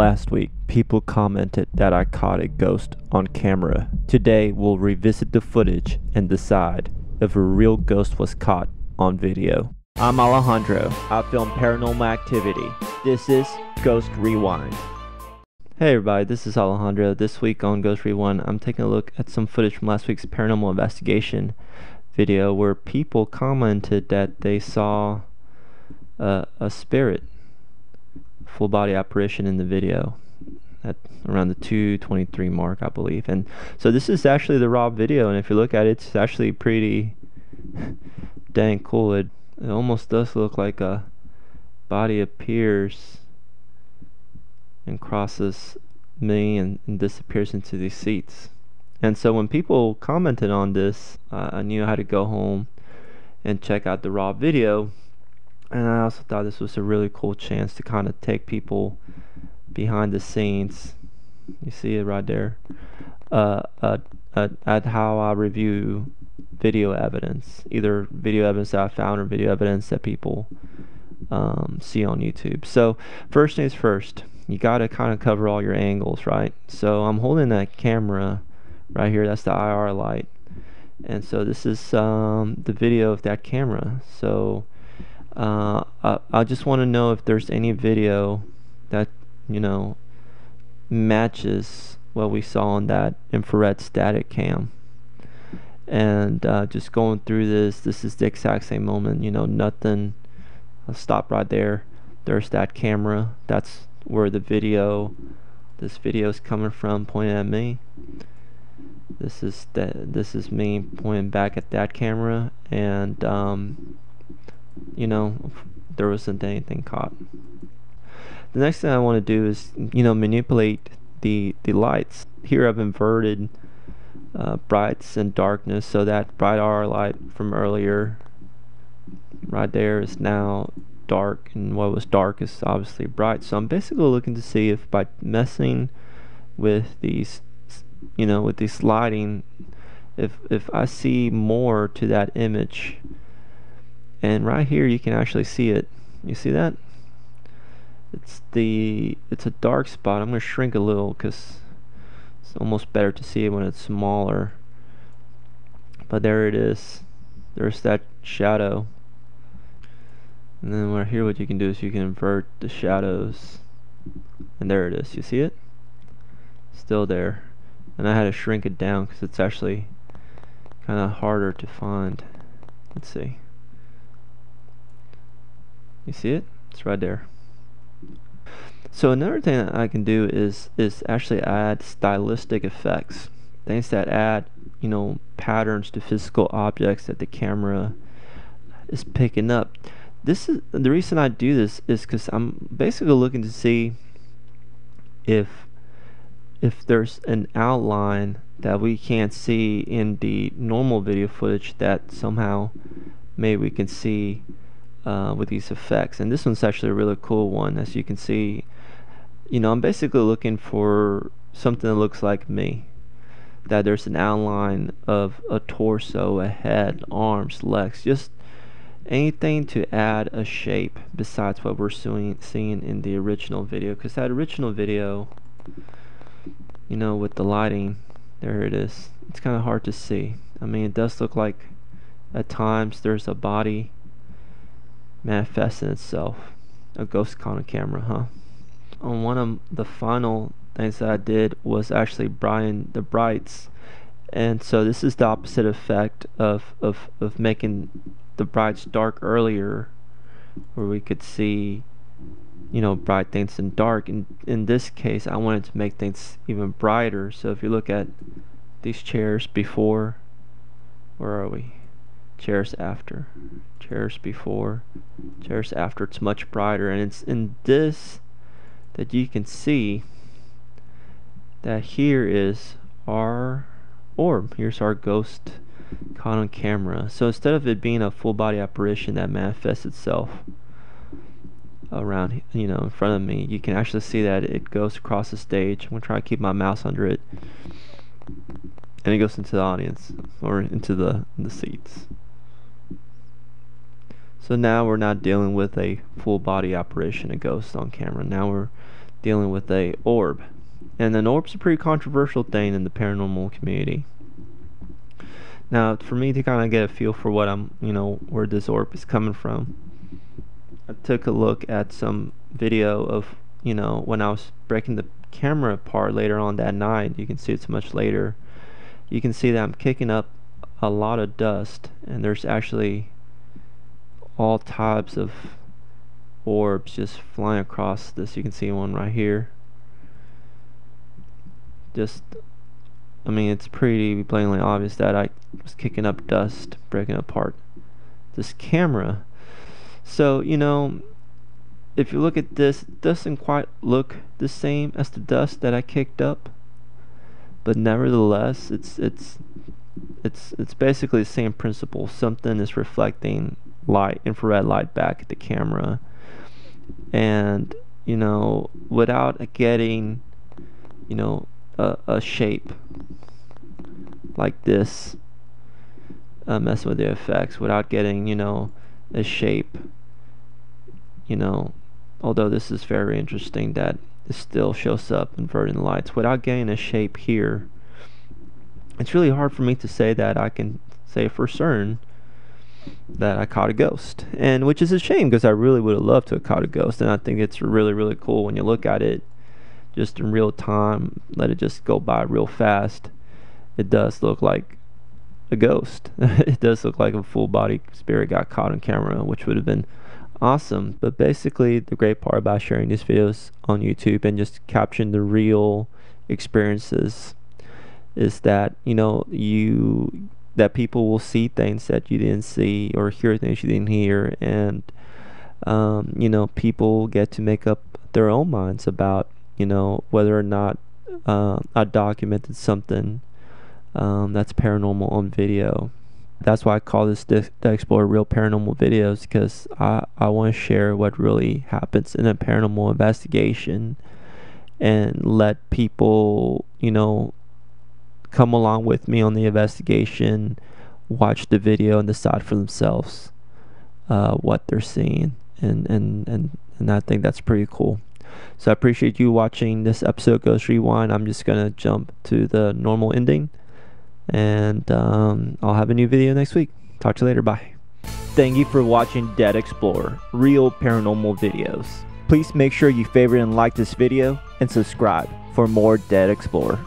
Last week, people commented that I caught a ghost on camera. Today, we'll revisit the footage and decide if a real ghost was caught on video. I'm Alejandro. I film paranormal activity. This is Ghost Rewind. Hey everybody, this is Alejandro. This week on Ghost Rewind, I'm taking a look at some footage from last week's paranormal investigation video where people commented that they saw a spirit, full body apparition in the video at around the 2:23 mark, I believe. And so this is actually the raw video, and if you look at it, it's actually pretty dang cool. It almost does look like a body appears and crosses me and disappears into these seats. And so when people commented on this, I knew I had to go home and check out the raw video. And I also thought this was a really cool chance to kind of take people behind the scenes. You see it right there. At how I review video evidence, either video evidence that I found or video evidence that people see on YouTube. So first things first, you got to kind of cover all your angles, right? So I'm holding that camera right here. That's the IR light, and so this is the video of that camera. So I just want to know if there's any video that matches what we saw on that infrared static cam. And just going through this is the exact same moment. Nothing. I'll stop right there. There's that camera. That's where this video is coming from, pointing at me. This is me pointing back at that camera, and there wasn't anything caught. The next thing I want to do is manipulate the lights. Here I've inverted brights and darkness, so that bright R light from earlier right there is now dark, and what was dark is obviously bright. So I'm basically looking to see if by messing with these with this lighting, if I see more to that image. And right here you can actually see it. You see that? It's a dark spot. I'm going to shrink a little because it's almost better to see it when it's smaller. But there it is. There's that shadow. And then right here what you can do is you can invert the shadows. And there it is. You see it? Still there. And I had to shrink it down because it's actually kind of harder to find. Let's see. You see it? It's right there. So another thing that I can do is actually add stylistic effects, things that add patterns to physical objects that the camera is picking up. This is the reason I do this is because I'm basically looking to see if there's an outline that we can't see in the normal video footage that somehow maybe we can see with these effects. And this one's actually a really cool one. As you can see, I'm basically looking for something that looks like me, that there's an outline of a torso, a head, arms, legs, just anything to add a shape besides what we're seeing in the original video. Because that original video, with the lighting, there it is, it's kind of hard to see. I mean, it does look like at times there's a body manifesting itself. A ghost caught on camera, huh? On one of the final things that I did was actually brighten the brights, and so this is the opposite effect of making the brights dark earlier, where we could see bright things in dark. And in this case I wanted to make things even brighter. So if you look at these chairs before, where are we? Chairs after, chairs before, chairs after, it's much brighter. And it's in this that you can see that here is our orb. Here's our ghost caught on camera. So instead of it being a full body apparition that manifests itself around in front of me, you can actually see that it goes across the stage. I'm gonna try to keep my mouse under it, and it goes into the audience or into the seats. So now we're not dealing with a full body apparition, a ghost on camera. Now we're dealing with a orb. And an orb's a pretty controversial thing in the paranormal community. Now, for me to kind of get a feel for what where this orb is coming from, I took a look at some video of, when I was breaking the camera apart later on that night. You can see it's much later. You can see that I'm kicking up a lot of dust, and there's actually all types of orbs just flying across this. You can see one right here. It's pretty blatantly obvious that I was kicking up dust, breaking apart this camera. So, if you look at this, it doesn't quite look the same as the dust that I kicked up, but nevertheless, it's basically the same principle. Something is reflecting light, infrared light, back at the camera, and without getting a shape like this, messing with the effects, without getting a shape, although this is very interesting that it still shows up inverting the lights, without getting a shape here, it's really hard for me to say that I can say for certain that I caught a ghost, and which is a shame, because I really would have loved to have caught a ghost. And I think it's really, really cool when you look at it just in real time, let it just go by real fast. It does look like a ghost. It does look like a full body spirit got caught on camera, which would have been awesome. But basically, the great part about sharing these videos on YouTube and just capturing the real experiences is that that people will see things that you didn't see, or hear things you didn't hear, and people get to make up their own minds about whether or not I documented something that's paranormal on video. That's why I call this the Explore Real Paranormal Videos, because I want to share what really happens in a paranormal investigation, and let people come along with me on the investigation, watch the video, and decide for themselves what they're seeing, and I think that's pretty cool. So I appreciate you watching this episode Ghost Rewind. I'm just gonna jump to the normal ending, and I'll have a new video next week. Talk to you later. Bye. Thank you for watching Dead Explorer Real Paranormal Videos. Please make sure you favorite and like this video, and subscribe for more Dead Explorer.